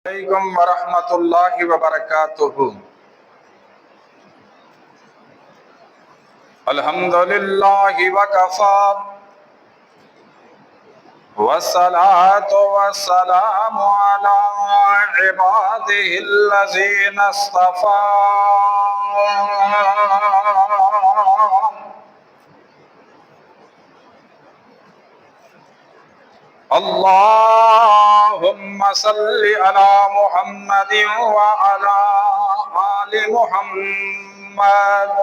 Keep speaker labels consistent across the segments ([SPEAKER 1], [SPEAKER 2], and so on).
[SPEAKER 1] علیکم ورحمۃ اللہ وبرکاتہ۔ الحمد للہ وکفی والصلاة والسلام علی عبادہ الذین اصطفی۔ اللہم صلی علی محمد وعلی آل محمد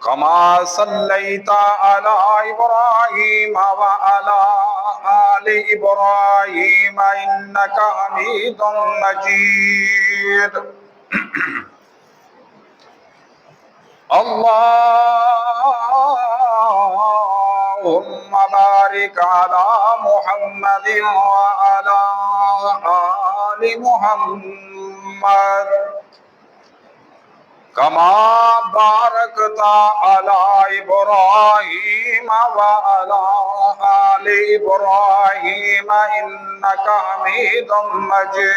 [SPEAKER 1] کما صلیت علی ابراہیم وعلی آل ابراہیم انک حمید مجید۔ اللہم بارک علی محمد وعلی آل محمد کما بارکت علی ابراہیم وعلی آل ابراہیم انک حمید مجید۔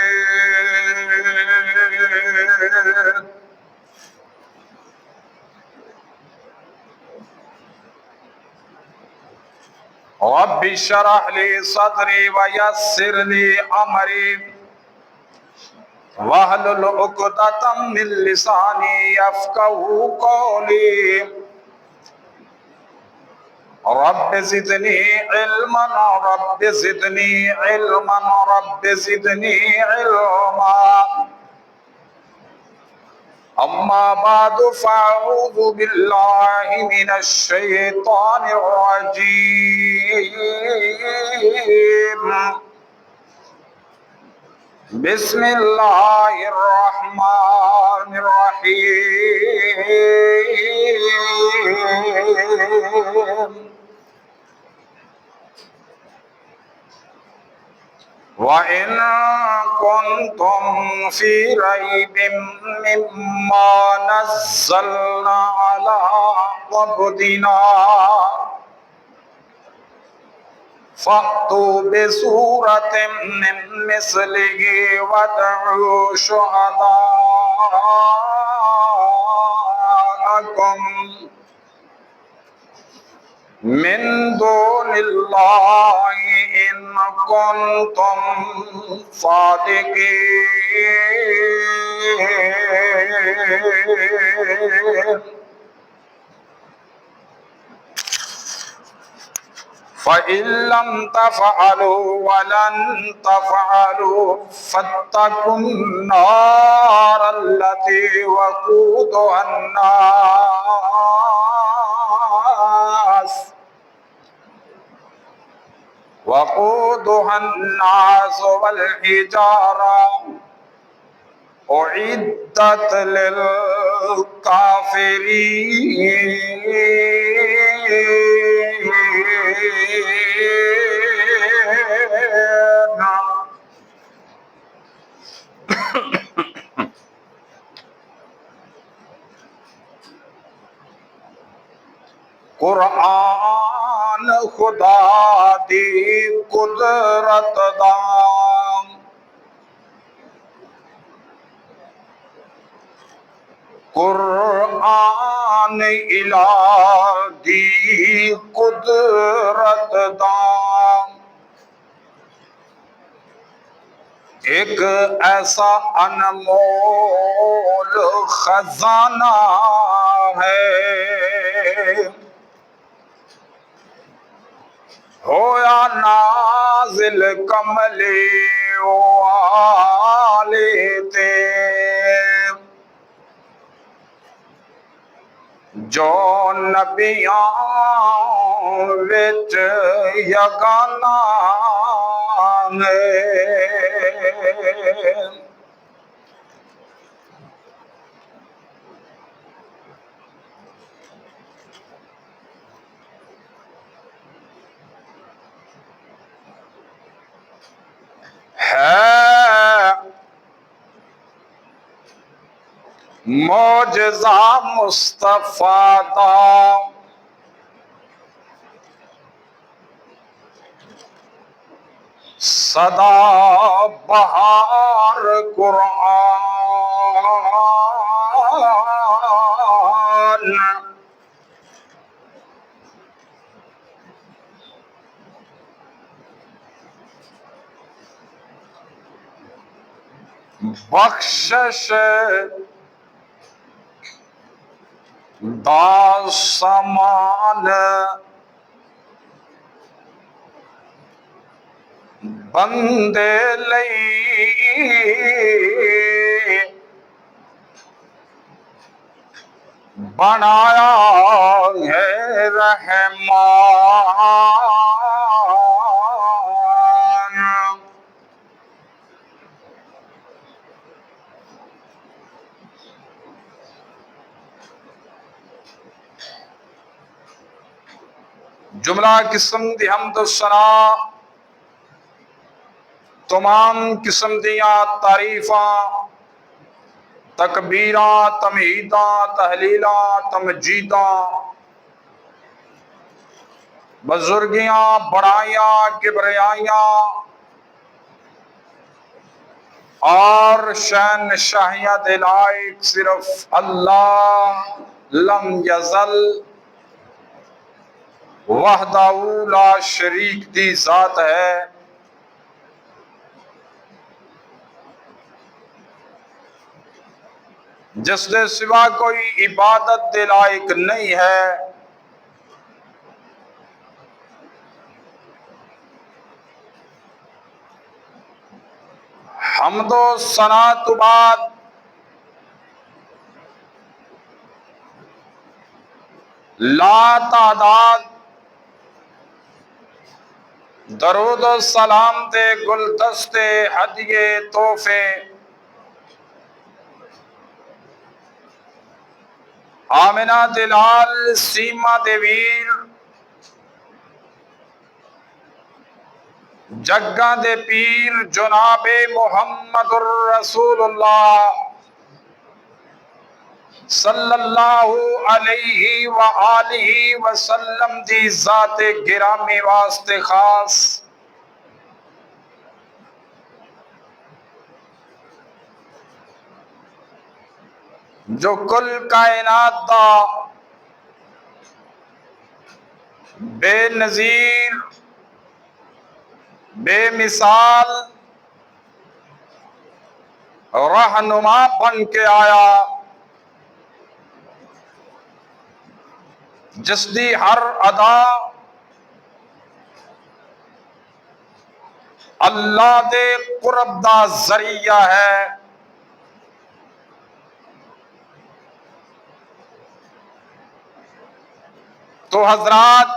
[SPEAKER 1] رب اشرح لی صدری ویسر لی امری واحلل عقدۃ من لسانی یفقہوا قولی۔ رب زدنی علما رب زدنی علما رب زدنی علما۔ اما بعد فاعوذ باللہ من الشیطان الرجیم۔ بسم اللہ الرحمن الرحیم۔ وَإِن كُنتُمْ فِي رَيْبٍ مِّمَّا نَزَّلْنَا عَلَىٰ عَبْدِنَا فَأْتُوا بِسُورَةٍ مِّن مِّثْلِهِ وَادْعُوا شُهَدَاءَكُم من دون اللہ ان کنتم صادقین۔ فَإِن لَّمْ تَفْعَلُوا وَلَن تَفْعَلُوا فَاتَّقُوا النَّارَ الَّتِي وَقُودُهَا النَّاسُ وَالْحِجَارَةُ أُعِدَّتْ لِلْكَافِرِينَ۔ قرآن خدا دی قدرت دا، قرآن الہ دی قدرت دا ایک ایسا انمول خزانہ ہے، ہویا نازل کملی والے تے، جو نبیاں وچ یگانہ ہے۔ معجزہ مصطفیٰ دا صدا بہار قرآن، بخشش دا سامان بندے لئی بنایا ہے رحمان۔ جملہ قسم دی حمد و ثنا، تمام قسم دیاں تعریفاں، تکبیراں، تمہیداں، تحلیلاں، تمجیداں، بزرگیاں، بڑائیاں، کبریائیاں اور شان شاہیاں دے لائق صرف اللہ لم یزل وحدہ لا شریک دی ذات ہے۔ جس دے سوا کوئی عبادت دے لائق نہیں ہے۔ حمد و ثنا تو بعد لا تعداد درود و سلام دے گلدستے، ہدیے، تحفے آمنہ دلال، سیما دیویر، جگہ دے پیر جناب محمد الرسول اللہ صلی اللہ علیہ وآلہ وسلم دی ذات گرامی واسطے خاص، جو کل کائنات دا بے نظیر، بے مثال رہنما بن کے آیا، جس دی ہر ادا اللہ دے قرب دا ذریعہ ہے۔ تو حضرات،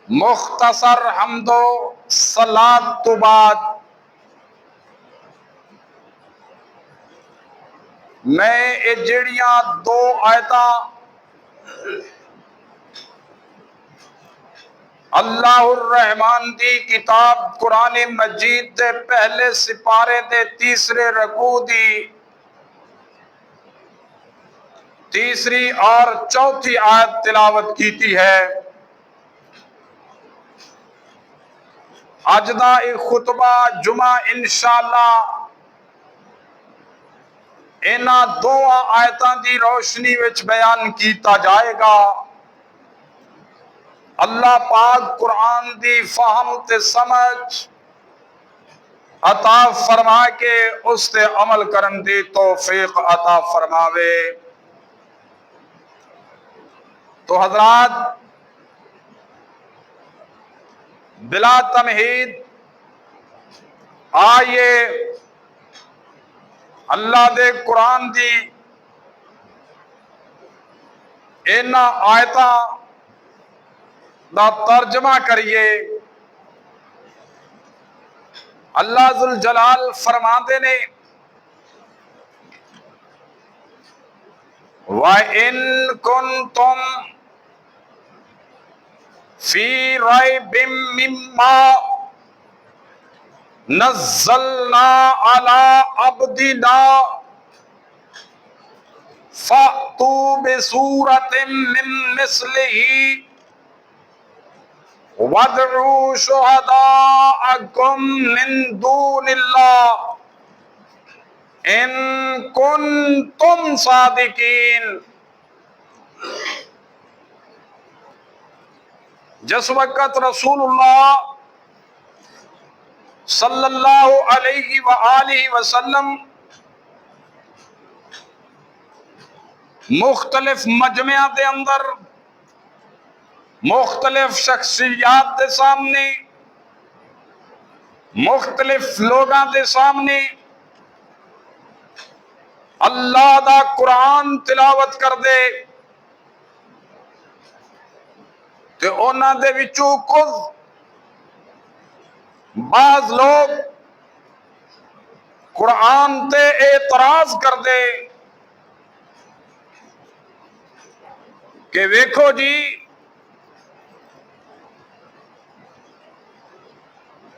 [SPEAKER 1] مختصر حمد و صلات تو بعد میں اے جڑیاں دو آیتاں اللہ الرحمن دی کتاب قرآن مجید دے پہلے سپارے دے تیسرے رکوع دی تیسری اور چوتھی آیت تلاوت کیتی ہے۔ اج دا ایک خطبہ جمعہ انشاءاللہ انہاں دو آیتاں دی روشنی وچ بیان کیتا جائے گا۔ اللہ پاک قرآن دی فہم تے سمجھ عطا فرما کے اس تے عمل کرن دی توفیق عطا فرماوے۔ تو حضرات، بلا تمہید آئیے اللہ دے قرآن دی انہاں آیتاں دا ترجمہ کریے۔ اللہ ذوالجلال فرماندے نے وَإِن كُنتُمْ فِي رَيْبٍ مِّمَّا نَزَّلْنَا عَلَىٰ عَبْدِنَا فَأْتُوا بِسُورَةٍ مِّن مِّثْلِهِ وَادْعُوا شُهَدَاءَكُم مِّن دُونِ اللَّهِ إِن كُنتُمْ صَادِقِينَ۔ جس وقت رسول اللہ صلی اللہ علیہ وآلہ وسلم مختلف مجمع دے اندر مختلف شخصیات دے سامنے مختلف لوگاں دے سامنے اللہ دا قرآن تلاوت کر دے تے انہاں دے وچوں کچھ بعض لوگ قرآن تے اعتراض کر دے کہ ویکھو جی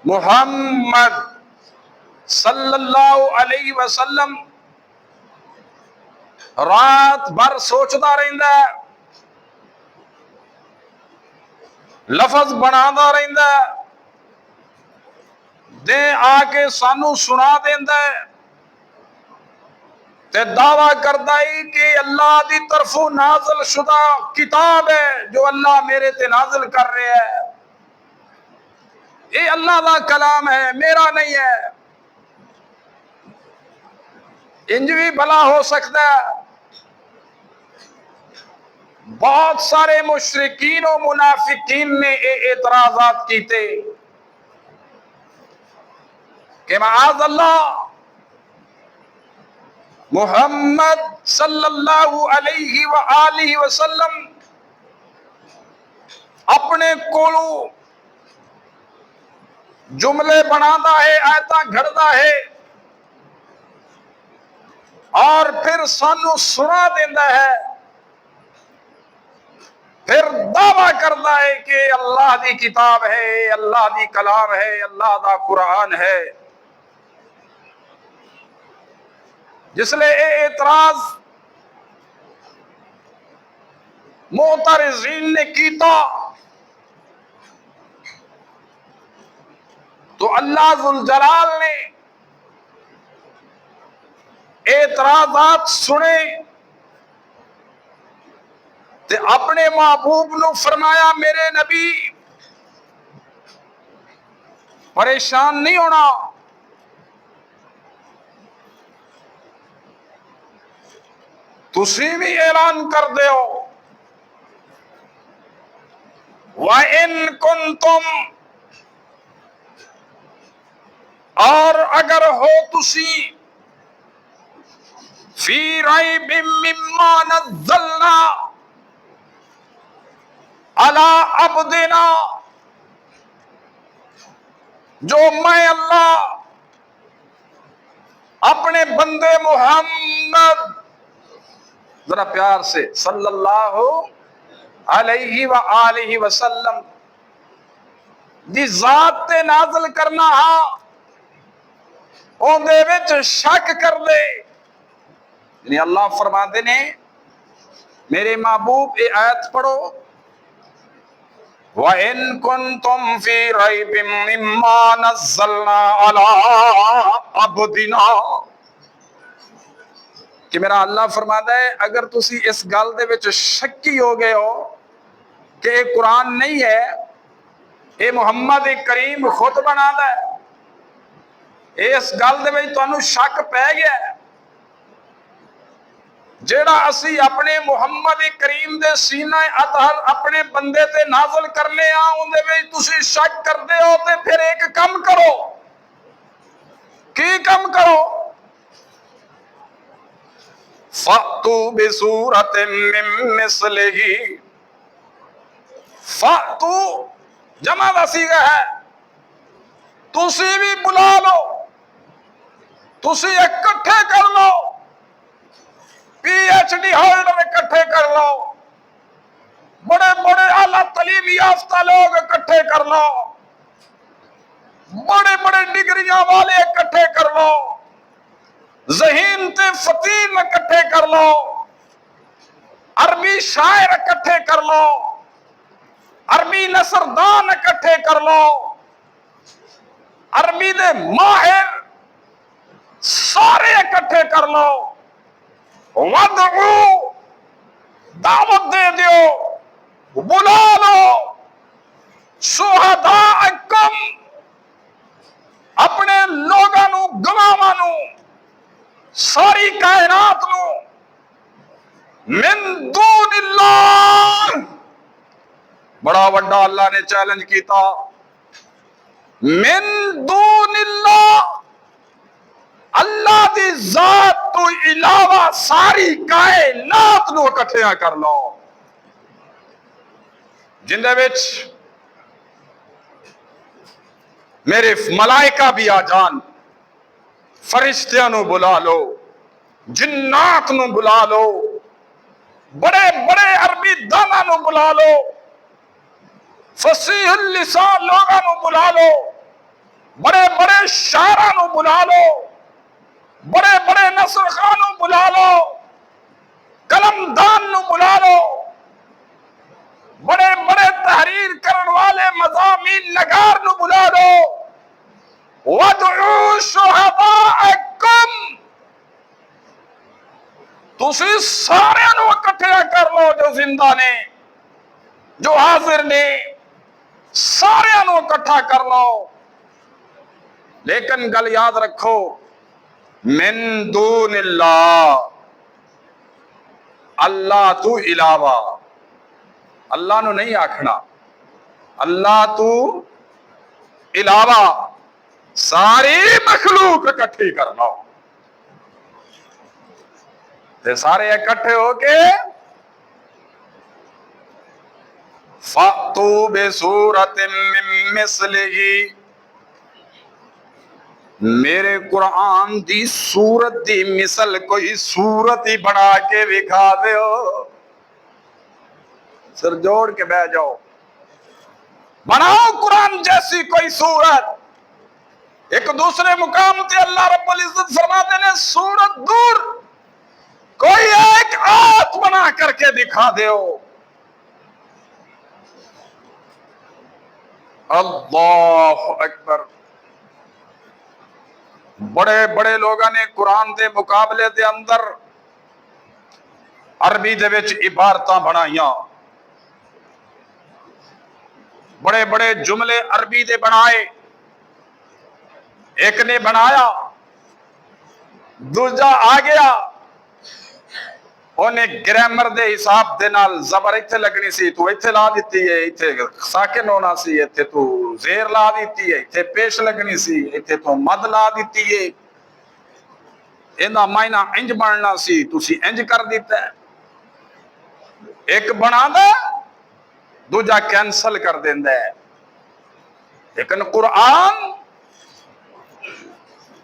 [SPEAKER 1] محمد صلی اللہ علیہ وسلم رات بھر سوچدا رہندا ہے، لفظ بنادا رہندا ہے، دے آ کے سانو سنا دیندا ہے تے دعویٰ کردا ہے کہ اللہ دی طرفوں نازل شدہ کتاب ہے جو اللہ میرے تے نازل کر رہے ہے، یہ اللہ دا کلام ہے، میرا نہیں ہے۔ انج بھی بھلا ہو سکتا ہے۔ بہت سارے مشرکین و منافقین نے اعتراضات کیتے کہ معاذ اللہ محمد صلی اللہ علیہ وآلہ وسلم اپنے کولوں جملے بناتا ہے، آیتاں گھڑتا ہے اور پھر سانو سنا دیتا ہے، پھر دعویٰ کرتا ہے کہ اللہ دی کتاب ہے، اللہ دی کلام ہے، اللہ دا قرآن ہے۔ جس لئے اعتراض معترضین نے کیتا تو اللہ ذوالجلال نے اعتراضات سنے تے اپنے محبوب نو فرمایا میرے نبی پریشان نہیں ہونا، تسی بھی اعلان کر دیو وَإِن كُنتُمْ، اور اگر ہو تسی فی ریب مما نزلنا علی عبدنا، جو میں اللہ اپنے بندے محمد، ذرا پیار سے صلی اللہ علیہ وآلہ وسلم دی ذات تے نازل کرنا ہاں اون دے وچ شک کر دے، یعنی اللہ فرماندے نے میرے محبوب اے آیت پڑھو وَإِن كُنتُمْ فِي رَيْبٍ مِّمَّا نَزَّلْنَا عَلَىٰ عَبْدِنَا، کہ میرا اللہ فرماتا ہے اگر تسی اس گل دے وچ شکی ہو گئے ہو کہ یہ قرآن نہیں ہے، یہ محمد کریم خود بناتا ہے، اس گل دے وچ تانوں شک پہ گیا ہے، جیڑا اسی اپنے محمد کریم دے سینہ اطہر اپنے بندے تے نازل کرنے ان دے وچ تسی شک کردے ہو تے پھر ایک کم کرو، کی کم کرو؟ فَأْتُوا بِسُورَةٍ مِّن مِّثْلِهِ، فَأْتُوا جمع دا صیغہ ہے، تسی بھی بلا لو، تسی اکٹھے کر لو، پی ایچ ڈی ہولڈر اکٹھے کر لو، بڑے بڑے اعلیٰ تعلیم یافتہ لوگ اکٹھے کر لو، بڑے بڑے ڈگریاں والے اکٹھے کر لو، ذہین تے فطین اکٹھے کر لو، عربی شاعر اکٹھے کر لو، عربی نثردان اکٹھے کر لو، عربی دے ماہر سارے اکٹھے کر لو، وَادْعُوا دعوت دے دیو، بلا لو شہداءکم اپنے لوگاں نو، گواہاں نو، ساری کائنات نو، من دون اللہ، بڑا وڈا اللہ نے چیلنج کیتا، من دون اللہ، اللہ دی ذات تو علاوہ ساری کائنات نو اکٹھیاں کر لو، جن دے وچ میرے ملائکہ بھی آ جان، فرشتیاں نو بلا لو، جنات نو بلا لو، بڑے بڑے عربی دانا نو بلا لو، فصیح اللسان لوگاں نو بلا لو، بڑے بڑے شاعراں نو بلا لو، بڑے بڑے نثر خواں نو بلا لو، قلم دان نو بلا لو، بڑے بڑے تحریر کرن والے مضامین نگار نو بلا لو، وَادْعُوا شُهَدَاءَکُمْ، تسی سارے نو اکٹھے کر لو، جو زندہ نے، جو حاضر نے، سارے نو اکٹھا کر لو، لیکن گل یاد رکھو، من دون اللہ، اللہ تو علاوہ، اللہ نو نہیں آکھنا، اللہ تو علاوہ ساری مخلوق اکٹھی کر لو، تے سارے اکٹھے ہو کے فَأْتُوا بِسُورَةٍ مِّن مِّثْلِهِ، میرے قرآن دی سورت دی مثل کوئی سورت ہی بنا کے دکھا دیو، سر جوڑ کے بیٹھ جاؤ، بناؤ قرآن جیسی کوئی سورت۔ ایک دوسرے مقام تے اللہ رب العزت فرماتے ہیں سورت دور کوئی ایک آیت بنا کر کے دکھا دیو۔ اللہ اکبر، بڑے بڑے لوگاں نے قرآن دے مقابلے دے اندر عربی دے وچ عبارتاں بنائیاں، بڑے بڑے جملے عربی دے بنائے، ایک نے بنایا، دوجا آ گیا، انہیں گرامر دے حساب دے نال زبر ایتھے لگنی سی تو ایتھے لا دیتی ہے، ایتھے ساکن ہونا سی، ایتھے تو زیر لا دیتی ہے، ایتھے پیش لگنی سی، ایتھے تو مد لا دیتی ہے، اینا معنی انج بننا سی تسی انج کر دیتا ہے، ایک بنا دے دوجا کینسل کر دیندہ ہے۔ لیکن قرآن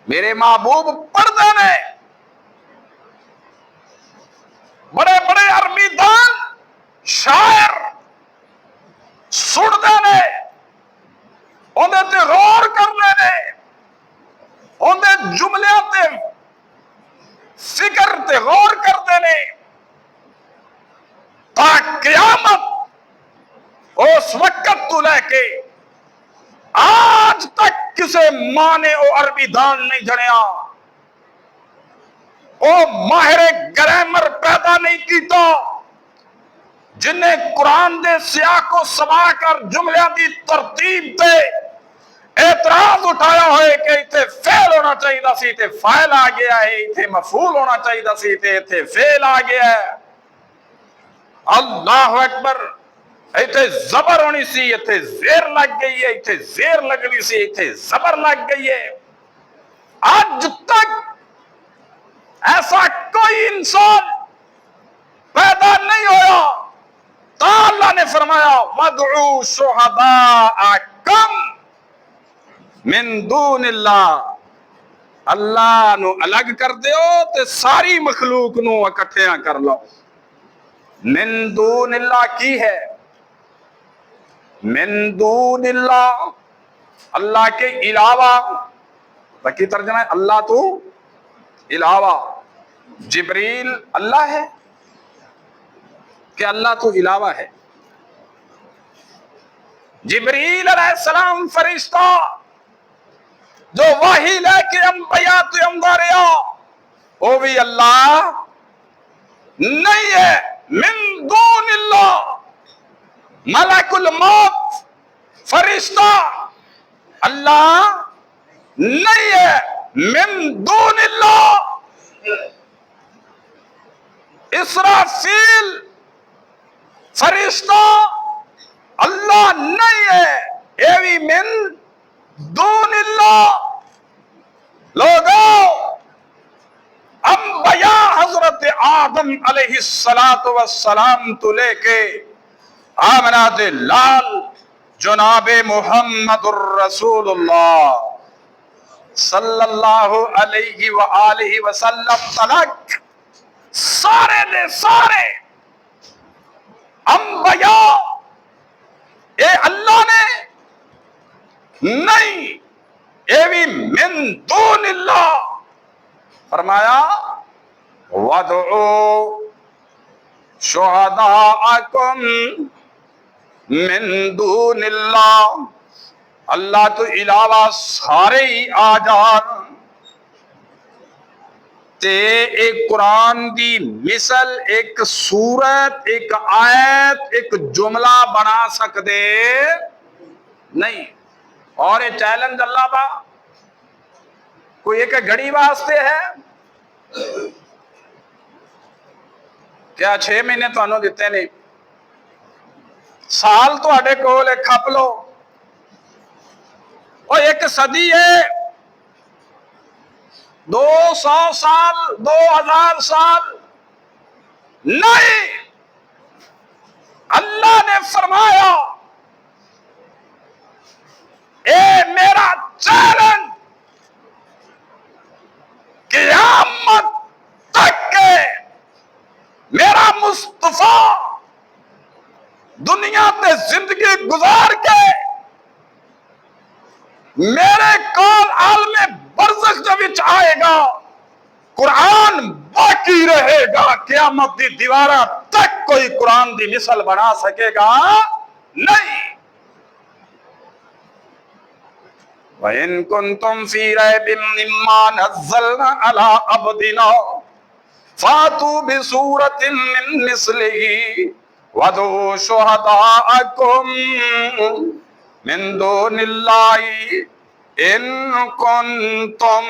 [SPEAKER 1] میرے محبوب پڑھتے نے، بڑے بڑے عربی دان شاعر سنتے نے، اندے تے غور کرنے نے، اندے جملے تے فکر تے غور کرتے نے، تا قیامت اس وقت تو لے کے آج تک کسے ماں نے او عربی دان نہیں جڑیا، او ماہر گرامر پیدا نہیں کیتا جن نے قرآن دے سیاق و سباق اور جملیاں دی ترتیب تے اعتراض اٹھایا ہوئے کہ ایتھے فعل ہونا چاہیے سی تے فاعل آ گیا ہے، ایتھے مفعول ہونا چاہیے سی تے ایتھے فعل آ گیا ہے۔ اللہ اکبر، ایتھے زبر ہونی سی ایتھے زیر لگ گئی ہے، ایتھے زیر لگنی سی ایتھے زبر لگ گئی ہے۔ آج تک ایسا کوئی انسان پیدا نہیں ہویا، تا اللہ نے فرمایا وَادْعُوا شُهَدَاءَکُمْ من دون اللہ، اللہ نو الگ کر دیو تے ساری مخلوق نو اکٹھیاں کر لو۔ من دون اللہ کی ہے؟ من دون اللہ، اللہ کے علاوہ، باقی ترجمہ ہے اللہ تو علاوہ۔ جبریل اللہ ہے کہ اللہ تو علاوہ ہے؟ جبریل علیہ السلام فرشتہ جو وحی لے کے انبیاء تو اندر آیا، وہ بھی اللہ نہیں ہے، من دون اللہ۔ ملک الموت فرشتہ اللہ نہیں ہے، من دون اللہ۔ اسرافیل فرشتہ اللہ نہیں ہے، یہ بھی من دون اللہ۔ لوگوں، انبیاء حضرت آدم علیہ السلام تو لے کے آمنہ لال جناب محمد الرسول اللہ صلی اللہ علیہ وآلہ وسلم تلک سارے دے سارے انبیاء اے اللہ نے نہیں، اے بھی من دون اللہ۔ فرمایا وَادْعُوا شُهَدَاءَكُم من دون اللہ، اللہ تو علاوہ سارے ہی آ جان تے ایک قرآن دی مثل، ایک سورت، ایک آیت، ایک جملہ بنا سکتے نہیں۔ اور یہ چیلنج اللہ با کوئی ایک گھڑی واسطے ہے کیا 6 مہینے تو انہوں دیتے نہیں، سال تو اڈے کول ایک کھپ لو، اور ایک صدی ہے، 200 سال، 2000 سال نہیں۔ اللہ نے فرمایا اے میرا چیلنج قیامت تک کے میرا مصطفیٰ دنیا تے زندگی گزار کے میرے کول عالم برزخ جب آئے گا، قرآن باقی رہے گا، قیامت دی دیوارہ تک کوئی قرآن دی مثل بنا سکے گا نہیں۔ وَإِن كُنتُمْ فِي رَيْبٍ مِّمَّا نَزَّلْنَا عَلَىٰ عَبْدِنَا فَأْتُوا بِسُورَةٍ مِّن مِّثْلِهِ وَادْعُوا شُهَدَاءَكُم من دون اللہ ان کنتم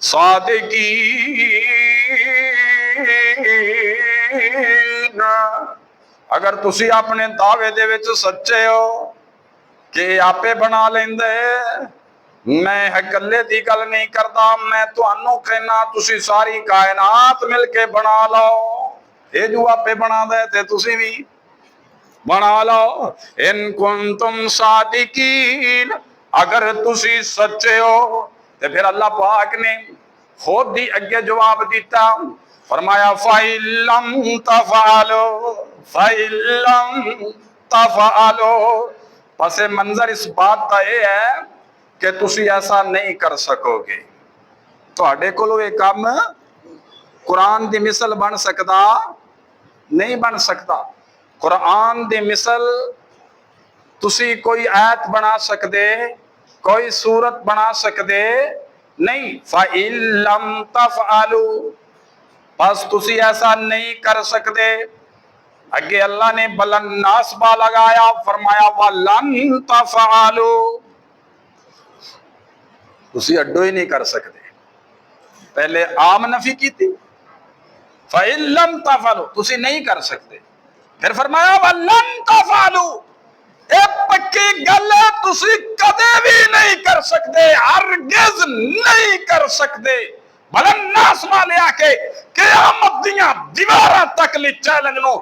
[SPEAKER 1] صادقین۔ اگر تسی اپنے دعوے دے وچ سچے ہو کہ آپے بنا لیندے، میں اکلے دی گل نہیں کردا، میں تانوں کہنا تسی ساری کائنات مل کے بنا لو، اے جو آپے بنا دے تے تسی بھی بنا لو۔ ان کنتم صادقین، اگر تسی سچے ہو۔ تے پھر اللہ پاک نے خود دی اگے جواب دیتا، فرمایا فَإِن لَّمْ تَفْعَلُوا فَإِن لَّمْ تَفْعَلُوا، پس منظر اس بات کا یہ ہے کہ تسی ایسا نہیں کر سکو گے۔ تو اڈے کولو یہ کام قرآن دی مثل بن سکتا نہیں، بن سکتا۔ قرآن دی مثل تسی کوئی آیت بنا سکتے، کوئی سورت بنا سکتے نہیں۔ فَإِن لَّمْ تَفْعَلُوا، پس تسی ایسا نہیں کر سکتے۔ اگے اللہ نے بلند ناسبہ لگایا، فرمایا وَلَن تَفْعَلُوا، تسی اڈو ہی نہیں کر سکتے۔ پہلے عام نفی کی تھی، فَإِن لَّمْ تَفْعَلُوا، تسی نہیں کر سکتے۔ پھر فرمایا وَلَن تَفْعَلُوا، اے پکی گل ہے، تسی کدے بھی نہیں کر سکتے، ہرگز نہیں کر سکتے۔ بلند ناسبہ لے آ کے قیامت دیاں دیواراں تک لی چیلنج نو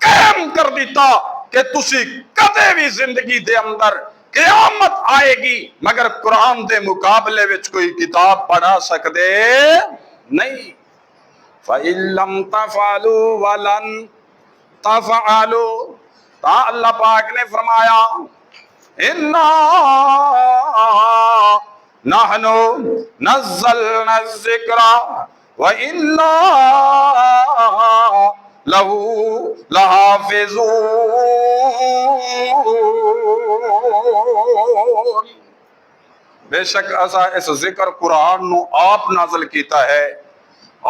[SPEAKER 1] قائم کر دیتا کہ تسی کدے بھی زندگی دے اندر قیامت آئے گی مگر قرآن دے مقابلے وچ کوئی کتاب پڑھا سکتے نہیں۔ فَإِن لَّمْ تَفْعَلُوا وَلَن تَفْعَلُوا، تا اللہ پاک نے فرمایا اِنَّا نَحْنُ نَزَّلْنَا الذِّكْرَ وَإِنَّا لہو لحافظون۔ بے شک اسا اس ذکر قرآن نو آپ نازل کیتا ہے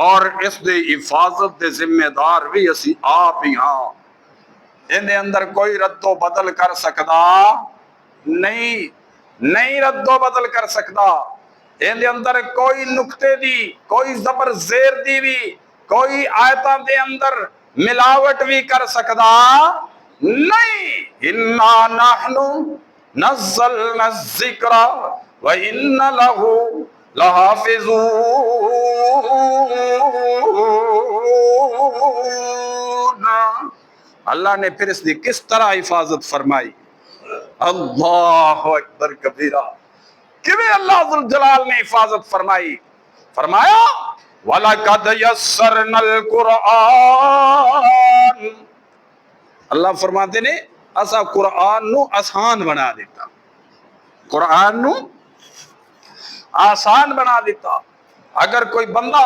[SPEAKER 1] اور اس دی حفاظت دے ذمہ دار بھی اسی آپ ہی ہاں۔ ان دے اندر کوئی رد و بدل کر سکدا نہیں رد و بدل کر سکدا۔ ان دے اندر کوئی نقطے دی، کوئی زبر زیر دی بھی، کوئی آیتاں دے اندر ملاوٹ بھی کر سکدا نہیں۔ انا نحن نزلنا الذکر وَإِنَّ لَهُ لَحَافِظُونَ۔ اللہ نے پھر اس دی کس طرح حفاظت فرمائی؟ اللہ اکبر کبیرہ۔ کیویں اللہ ذوالجلال نے حفاظت فرمائی؟ فرمایا وَلَقَدْ يَسَّرْنَا الْقُرْآنَ۔ اللہ فرماتے نے اسا قرآن نو آسان بنا دیتا، قرآن نو آسان بنا دیتا۔ اگر کوئی بندہ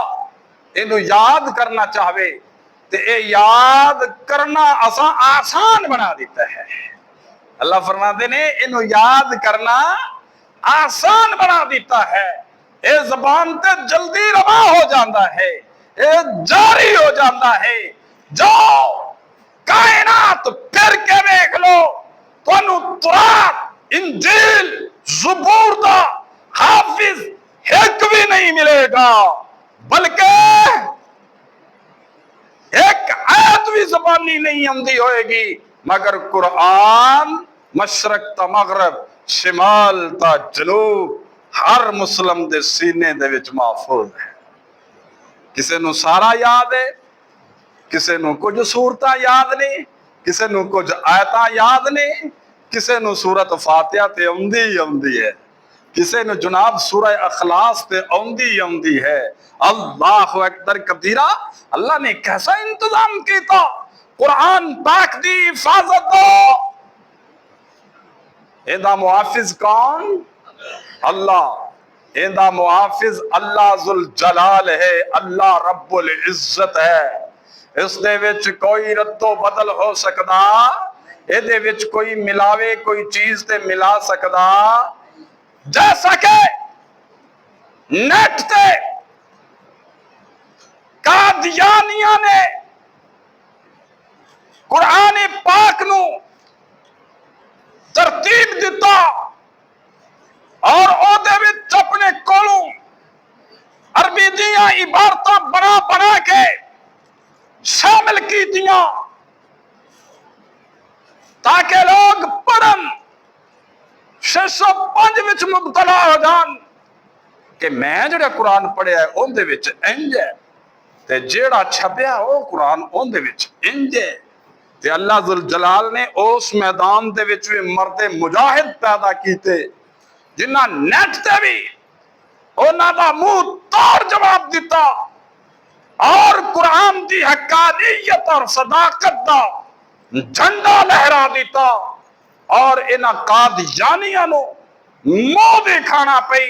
[SPEAKER 1] انو یاد کرنا چاہوے تو اے یاد کرنا آسان بنا دیتا ہے۔ اللہ فرماتے نے انو یاد کرنا آسان بنا دیتا ہے، اے زبان تے جلدی روا ہو جاندہ ہے، اے جاری ہو جاندہ ہے۔ جو کائنات پھر کے دیکھ لو تو انو تورات، انجیل، زبور دا حافظ ایک بھی نہیں ملے گا، بلکہ ایک آیت بھی زبانی نہیں آندی ہوئے گی مگر قرآن مشرق تا مغرب، شمال تا جنوب ہر مسلم دے سینے دے وچ محفوظ ہے۔ کسے نو سارا یاد ہے، کسے نو کچھ صورتاں یاد نہیں، کسے نو کچھ آیتاں یاد نہیں، کسے نو سورت فاتحہ تے اوندی ہے، کسے نو جناب سورہ اخلاص تے اوندی ہے۔ اللہ اکبر کبیرہ۔ اللہ نے کیسا انتظام کیتا؟ قرآن پاک دی حفاظت دو۔ ایندہ محافظ کون؟ اللہ۔ ایندہ محافظ اللہ ذوالجلال ہے، اللہ رب العزت ہے۔ اس دے وچ کوئی رد و بدل ہو سکدا، اے دے وچ کوئی ملاوے کوئی چیز تے ملا سکدا؟ جیسا کہ نیٹ تے قادیانیاں نے قرآن پاک نو ترتیب دیتا اور او دے وچ اپنے کولوں عربی دیاں عبارتاں بنا کے شامل کی دیاں تاکہ لوگ پڑھن 605 وچ مبتلا ہو جان کہ میں جڑا قرآن پڑھیا ہے اون دے وچ انج ہے تے جیڑا چھپیا او قرآن اون دے وچ انج ہے۔ تے اللہ ذوالجلال نے اس میدان دے وچ بھی مرد مجاہد پیدا کیتے جنہاں نیٹ تے بھی انہاں دا منہ توڑ جواب دیتا اور قرآن دی حقانیت اور صداقت دا جھنڈا لہرا دیتا اور انہاں قادیانیاں نو منہ دکھانا پئی۔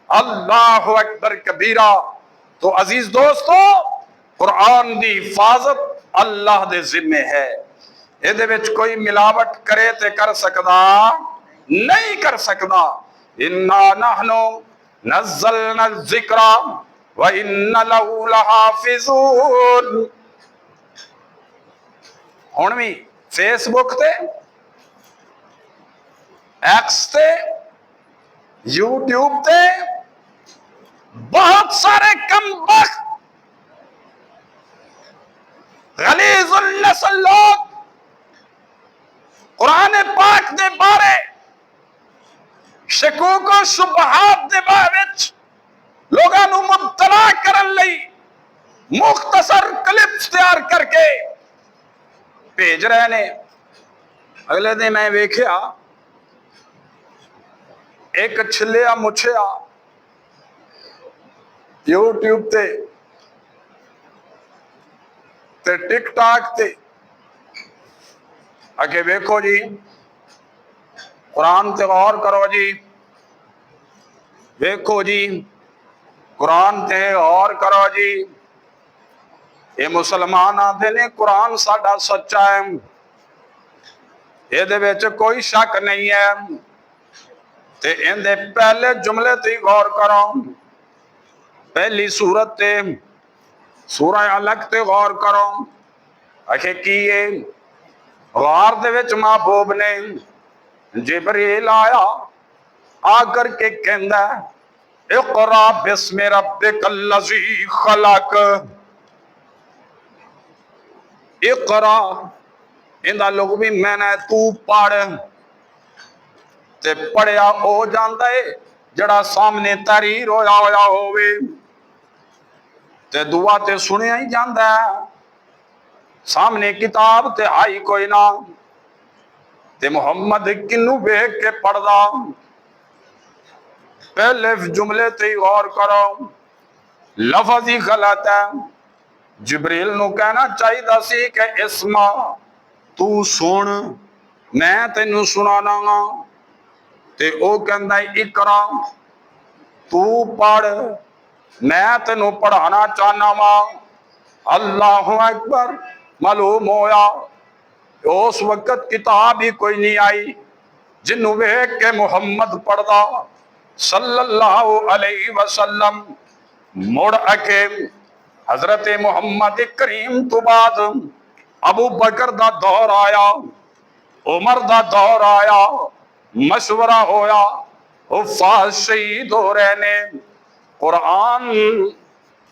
[SPEAKER 1] اللہ اکبر کبیرہ۔ تو عزیز دوستو، قرآن دی حفاظت اللہ دے ذمے ہے، اے دے وچ کوئی ملاوٹ کرے تے کر سکدا نہیں کر سکدا۔ انا نحن نزلنا الذکر وَإِنَّ لَهُ لَحَافِظُونَ۔ ہن بھی فیس بک تے، ایکس تے، یوٹیوب تے بہت سارے کم بخت غلیظ النسل لوگ قرآن پاک دے بارے شکوک و شبہات دے بارے لوگاں نو مبتلا کرن لئی مختصر کلپس تیار کر کے بھیج رہے نے۔ اگلے دن میں ویکھیا ایک چھلیا مچھیا یوٹیوب تے ٹک ٹاک تے اگے ویکھو جی، قرآن تے غور کرو جی، ویکھو جی، قرآن تے غور کرو جی، یہ مسلمان آدھے نے قرآن ساڈا سچا ہے، یہ کوئی شک نہیں ہے۔ تے اندے پہلے جملے تے غور کرو، پہلی سورت تے سورہ علق تے غور کرو، اکھے کیے غار دے وچ محبوب نے جبریل آیا، آ کر کے کہندا اقرا بسم ربک الذی خلق، اقرا اندہ لوگ بھی میں نے تو پڑھ، تے پڑھیا ہو جاندا ہے جڑا سامنے تحریر ہویا ہوئے، تے دعا تے سنیا ہی جاندا ہے، سامنے کتاب تے آئی کوئی نہ، تے محمد کنو بیک کے پڑھدا، پہلے جملے تے غور کرو، لفظ ہی غلط ہے۔ جبریل نو کہنا چاہیے دا سی کہ اسما تو سن میں تینو سنانا گا، تے او کہندا ہے اقرا تو پڑھ میں تینو پڑھانا چاہنا وا۔ اللہ اکبر، معلوم ہویا اس وقت کتاب ہی کوئی نہیں آئی جنوں ویکھ کے محمد پڑھدا صلی اللہ علیہ وسلم۔ مڑ اکے حضرت محمد کریم تو بعد ابو بکر دا دور آیا، عمر دا دور آیا، مشورہ ہویا، حفاظ شہید ہو رہے نے، قرآن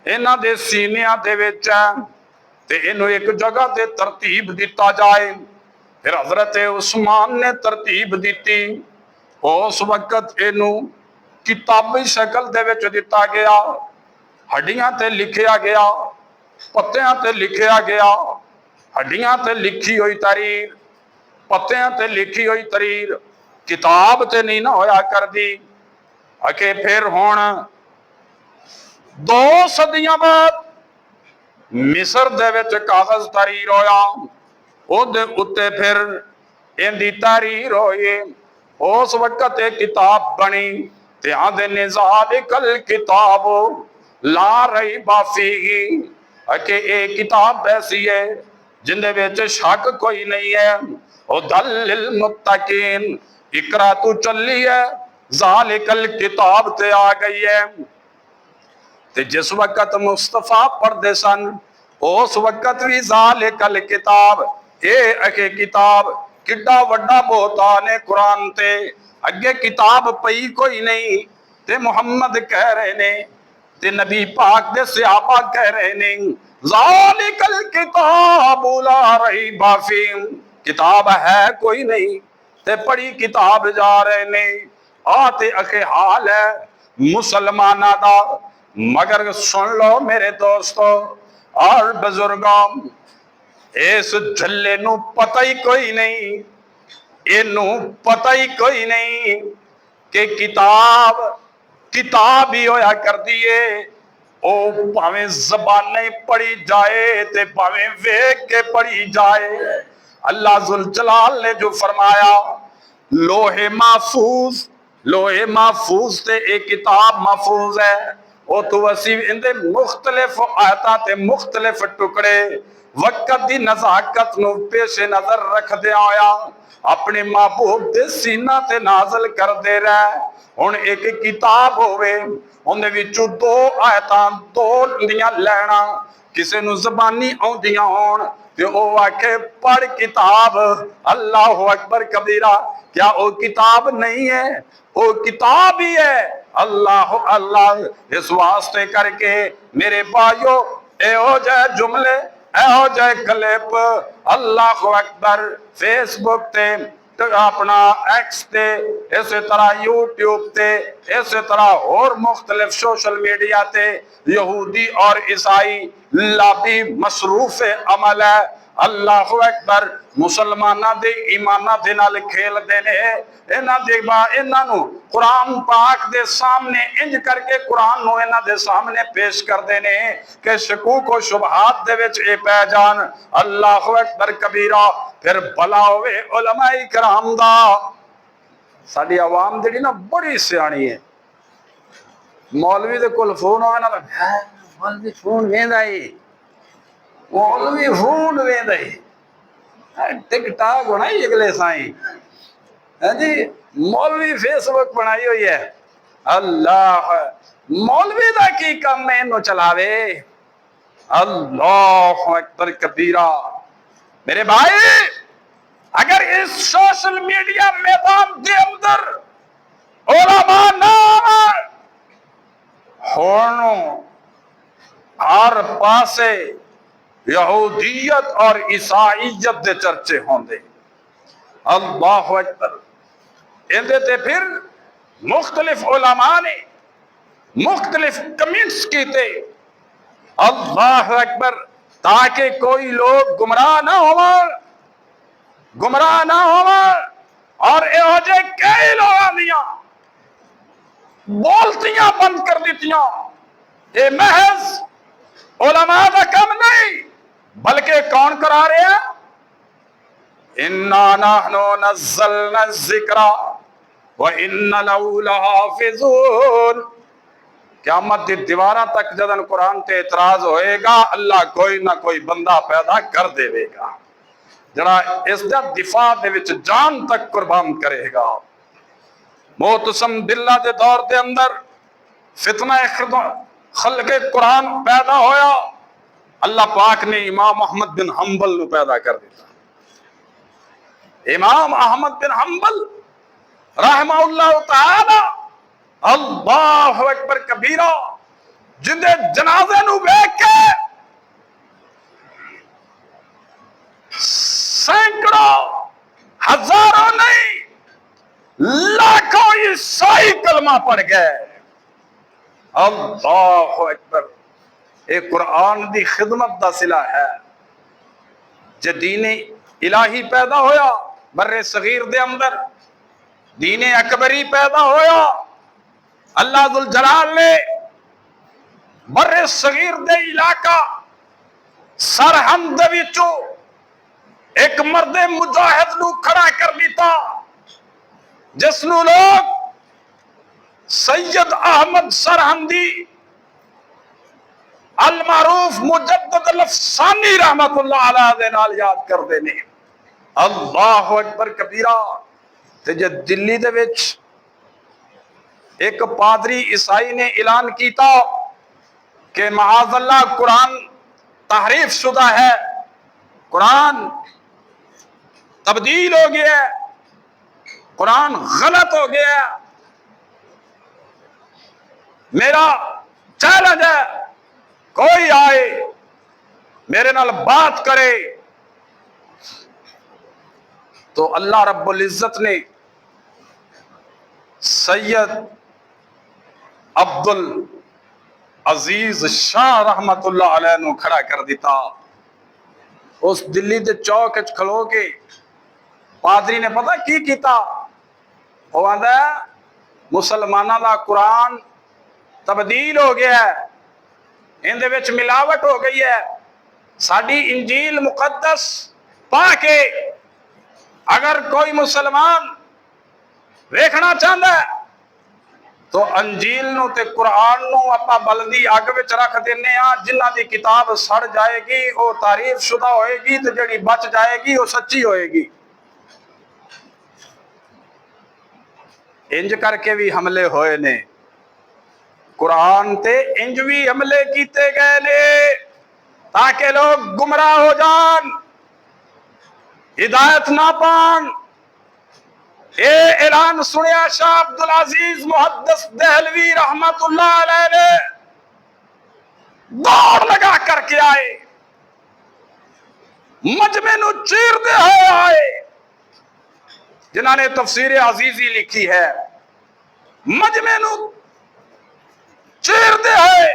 [SPEAKER 1] انہاں دے سینیاں دے وچ ہے، تے انہوں ایک جگہ تے ترتیب دیتا جائے۔ پھر حضرت عثمان نے ترتیب دیتی، اس وقت انہوں کتابی شکل دے وچ دیتا گیا، ہڈیاں تے لکھیا گیا، پتیاں تے لکھیا گیا، ہڈیاں تے لکھی ہوئی تحریر، پتیاں تے لکھی ہوئی تحریر، کتاب تے نہیں نہ ہویا کر دی۔ اکے پھر ہون 2 صدیاں بعد مصر دے وچ کاغذ تحریر ہویا، او دے اتے پھر اندی تحریر ہوئی، اس وقت ایک کتاب بنی، تے آدھے ذالک الکتاب لا ریب فیہ، کہ ایک کتاب ایسی ہے جن دے وچ شک کوئی نہیں ہے، ھدی للمتقین، اقرا تو چلی ہے، ذالک الکتاب تے آ گئی ہے۔ تے جس وقت مصطفیٰ پڑھدے سن اس وقت بھی ذالک الکتاب، اے اکے کتاب کڈا وڈا بہتان ہے قرآن تے، اگے کتاب پئی کوئی نہیں، تے محمد کہہ رہے نے، تے نبی پاک دے صحابہ کہہ رہے نے ذالک الکتاب لا ریب فیہ، کتاب ہے کوئی نہیں، تے پڑھی کتاب جا رہے نے۔ آتے اکھے حال ہے مسلمانہ دا، مگر سن لو میرے دوستو اور بزرگوں، اس جھلے نو پتہ ہی کوئی نہیں، انہوں پتہ ہی کوئی نہیں کہ کتاب ہی ہویا کر دیئے، او پاویں زبانیں پڑھی جائے تے پاویں ویکھ کے پڑھی جائے۔ اللہ ذوالجلال نے جو فرمایا لوح محفوظ تے ایک کتاب محفوظ ہے، او تو وسیع اندے مختلف آیتاں تے مختلف ٹکڑے، وقت دی نزاکت نو پیش نظر رکھ دے آیا، اپنے محبوب دے سینہ تے نازل کر دے رہے۔ ہن ایک کتاب ہوئے، اندے وچوں 2 آیتاں 2 دیاں لینا، کسے نو زبانی آندیاں ہون تے او آکھے پڑھ کتاب، اللہ اکبر کبیرہ، کیا او کتاب نہیں ہے؟ او کتاب ہی ہے۔ اللہ اللہ، اس واسطے کر کے میرے بھائیو، اے ہو جائے جملے، اے ہو جائے کلپ، اللہ اکبر، فیس بک تے اپنا ایکس تے، اسی طرح یوٹیوب تے، اسی طرح اور مختلف سوشل میڈیا تے یہودی اور عیسائی لابی مصروف عمل ہے۔ اللہ اکبر، مسلمانہ دے ایمانہ دے نال کھیل دینے، انہاں نو قرآن پاک دے سامنے انج کر کے قرآن نو انہاں دے سامنے پیش کر دینے کہ شکوک و شبہات دے وچ اے پہ جان۔ اللہ اکبر کبیرہ، پھر بھلا ہوئے علماء کرام دا۔ ساڈی عوام جڑی نا بڑی سیانی ہے، مولوی دے کول فون ہوئے نا، مولوی فون ویندا ہی مولوی فون ویندے ٹک ٹاک بنائی اگلے سائیں جی مولوی فیس بک بنائی ہوئی ہے اللہ مولوی دا کی کم میں انو چلاوے اللہ اکبر کبیرہ میرے بھائی اگر اس سوشل میڈیا میدان کے اندر علماء نہ ہونوں ہر پاسے یہودیت اور عیسائیت دے چرچے ہوں دے اللہ اکبر اندے تے پھر مختلف علماء نے مختلف کمنٹس کیتے اللہ اکبر تاکہ کوئی لوگ گمراہ نہ ہو اور اے کئی لوگ آدیاں بولتیاں بند کر دیتیاں اے محض علماء دا کم نہیں بلکہ کون کرا رہے ہیں اِنَّا نَحْنُ نَزَّلْنَا الذِّكْرَ وَإِنَّ لَهُ لَحَافِظُونَ قیامت دی دیواراں تک جدن قرآن تے اعتراض ہوئے گا اللہ کوئی نہ کوئی بندہ پیدا کر دے گا جڑا اس دا دفاع دے وچ جان تک قربان کرے گا معتصم باللہ دے دور دے اندر فتنہ خلق قرآن پیدا ہویا اللہ پاک نے امام احمد بن حنبل نو پیدا کر دیتا امام احمد بن حنبل رحمہ اللہ تعالی اللہ اکبر کبیرہ جن دے جنازے نو بیٹھ کے سینکڑوں ہزاروں نہیں لاکھوں عیسائی کلمہ پڑھ گئے اللہ اکبر ایک قرآن دی خدمت دا صلہ ہے جو دین الہی پیدا ہویا بر صغیر دے اندر دین اکبری پیدا ہویا اللہ ذوالجلال نے بر صغیر دے علاقہ سرحد وچوں ایک مرد مجاہد نو کھڑا کر دیتا جس نو لوگ سید احمد سرہندی المعروف مجدد الافسانی رحمت اللہ علیہ دے نال یاد کر دینے اللہ اکبر کبیرہ تے جے دلی دے وچ ایک پادری عیسائی نے اعلان کیتا کہ معاذ اللہ قرآن تحریف شدہ ہے قرآن تبدیل ہو گیا ہے قرآن غلط ہو گیا ہے میرا چیلنج ہے کوئی آئے میرے نال بات کرے تو اللہ رب العزت نے سید عبد العزیز شاہ رحمت اللہ علیہ نو کھڑا کر دیتا اس دلی دے چوک وچ کھلو کے پادری نے پتہ کی کیتا وہ آندا ہے مسلماناں دا قرآن تبدیل ہو گیا ہے ان دے وچ ملاوٹ ہو گئی ہے ساڈی انجیل مقدس پا کے اگر کوئی مسلمان ویکھنا چاہندا ہے تو انجیل نو تے قرآن نو اپا بلدی اگ وچ رکھ دینے ہاں جنہاں دی کتاب سڑ جائے گی وہ تعریف شدہ ہوئے گی تے جڑی بچ جائے گی وہ سچی ہوئے گی انج کر کے بھی حملے ہوئے نے قرآن تے انج بھی حملے کیتے گئے نے تاکہ لوگ گمراہ ہو جان ہدایت نہ پان اے اعلان سنیا شاہ عبدالعزیز محدث دہلوی رحمت اللہ علیہ نے دوڑ لگا کر کے آئے مجمع نو چیر دے ہوئے آئے جنہاں نے تفسیر عزیزی لکھی ہے مجمع نو چیر دے ہوئے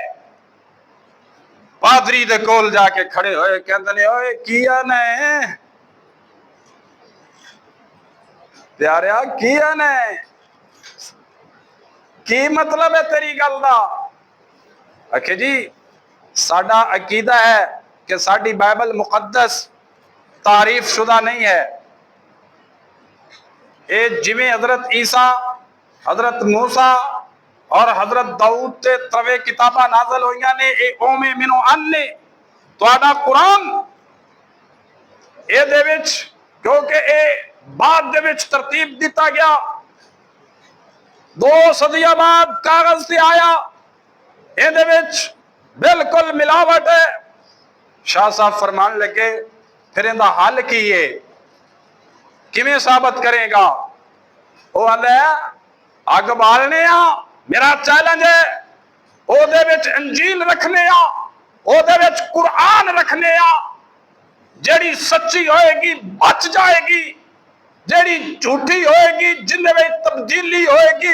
[SPEAKER 1] پادری دے کول جا کے کھڑے ہوئے کہندے نے اوئے کیا نے پیاریا کیا نے کی مطلب ہے تیری گل دا آکھے جی ساڈا عقیدہ ہے کہ ساڈی بائبل مقدس تعریف شدہ نہیں ہے اے جویں حضرت عیسیٰ حضرت موسیٰ اور حضرت داؤد تے تروے کتاباں نازل ہوئیاں نے اے اومے منو ان نے ਤੁਹਾਡਾ ਕੁਰਾਨ ਇਹਦੇ ਵਿੱਚ, ਕਿਉਂਕਿ ਇਹ ਬਾਅਦ ਦੇ ਵਿੱਚ ਤਰਤੀਬ ਦਿੱਤਾ ਗਿਆ, 2 ਸਦੀਆਂ ਬਾਅਦ ਕਾਗਜ਼ ਤੇ ਆਇਆ, ਇਹਦੇ ਵਿੱਚ ਬਿਲਕੁਲ ਮਿਲਾਵਟ ਹੈ। ਸ਼ਾਹ ਸਾਹਿਬ ਫਰਮਾਨ ਲੱਗੇ ਫਿਰ ਇਹਦਾ ਹੱਲ ਕੀ ਹੈ, ਕਿਵੇਂ ਸਾਬਤ ਕਰੇਗਾ? ਉਹ ਆਂਦਾ ਅੱਗ ਬਾਲਨੇ ਆ, ਮੇਰਾ ਚੈਲੰਜ ਹੈ, ਉਹਦੇ ਵਿੱਚ ਇੰਜੀਲ ਰੱਖਨੇ ਆ, ਉਹਦੇ ਵਿੱਚ ਕੁਰਾਨ ਰੱਖਨੇ ਆ, ਜਿਹੜੀ ਸੱਚੀ ਹੋਏਗੀ ਬਚ ਜਾਏਗੀ, ਜਿਹੜੀ ਝੂਠੀ ਹੋਏਗੀ, ਜਿੰਨੇ ਵਿੱਚ ਤਬਦੀਲੀ ਹੋਏਗੀ,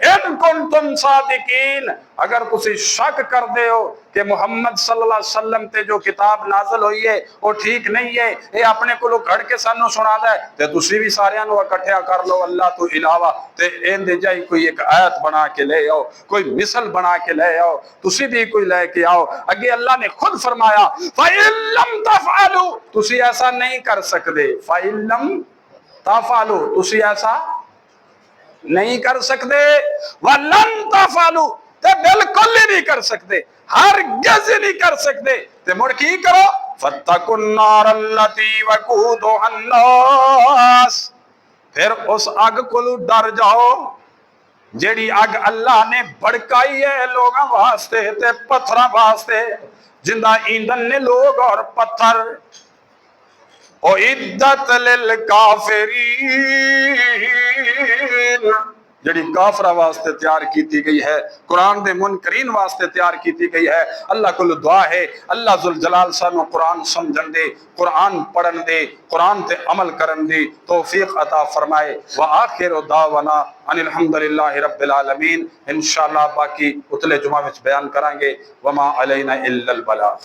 [SPEAKER 1] ان کنتم صادقین اگر تسی شک کر دے ہو کہ محمد صلی اللہ علیہ وسلم تے جو کتاب نازل ہوئی ہے وہ ٹھیک نہیں ہے یہ اپنے کو گھڑ کے سانو سنا دے تے تسی بھی سارے نو اکٹھیا کر لو اللہ تو علاوہ تے این دے جائی کوئی ایک آیت بنا کے لے آؤ کوئی مثل بنا کے لے آؤ تسی بھی کوئی لے کے آؤ اگے اللہ نے خود فرمایا فَإِن لَمْ تَفْعَلُوا تسی ایسا نہیں کر سکتے فَإِن لَمْ تَفْعَلُوا تسی ایسا نہیں کر سکتے وَلَن تَفْعَلُوا تے بالکل ہی نہیں کر سکتے ہرگز ہی نہیں کر سکتے تے مڑ کی کرو فَاتَّقُوا النَّارَ الَّتِي وَقُودُهَا النَّاسُ پھر اس اگ کو ڈر جاؤ جیڑی اگ اللہ نے بڑکائی ہے لوگاں واسطے تے پتھراں واسطے جندہ ایندھن نے لوگ اور پتھر اُعِدَّتْ لِلْكَافِرِينَ جڑی کافرہ واسطے تیار کیتی گئی ہے قرآن دے منکرین واسطے تیار کیتی گئی ہے اللہ کو دعا ہے اللہ ذوالجلال سانو قرآن سمجھن دے قرآن پڑھن دے قرآن تے عمل کرن دے توفیق عطا فرمائے وآخر دعوانا ان الحمدللہ رب العالمین انشاءاللہ باقی اتلے جمعہ وچ بیان کریں گے وما علینا الا البلاغ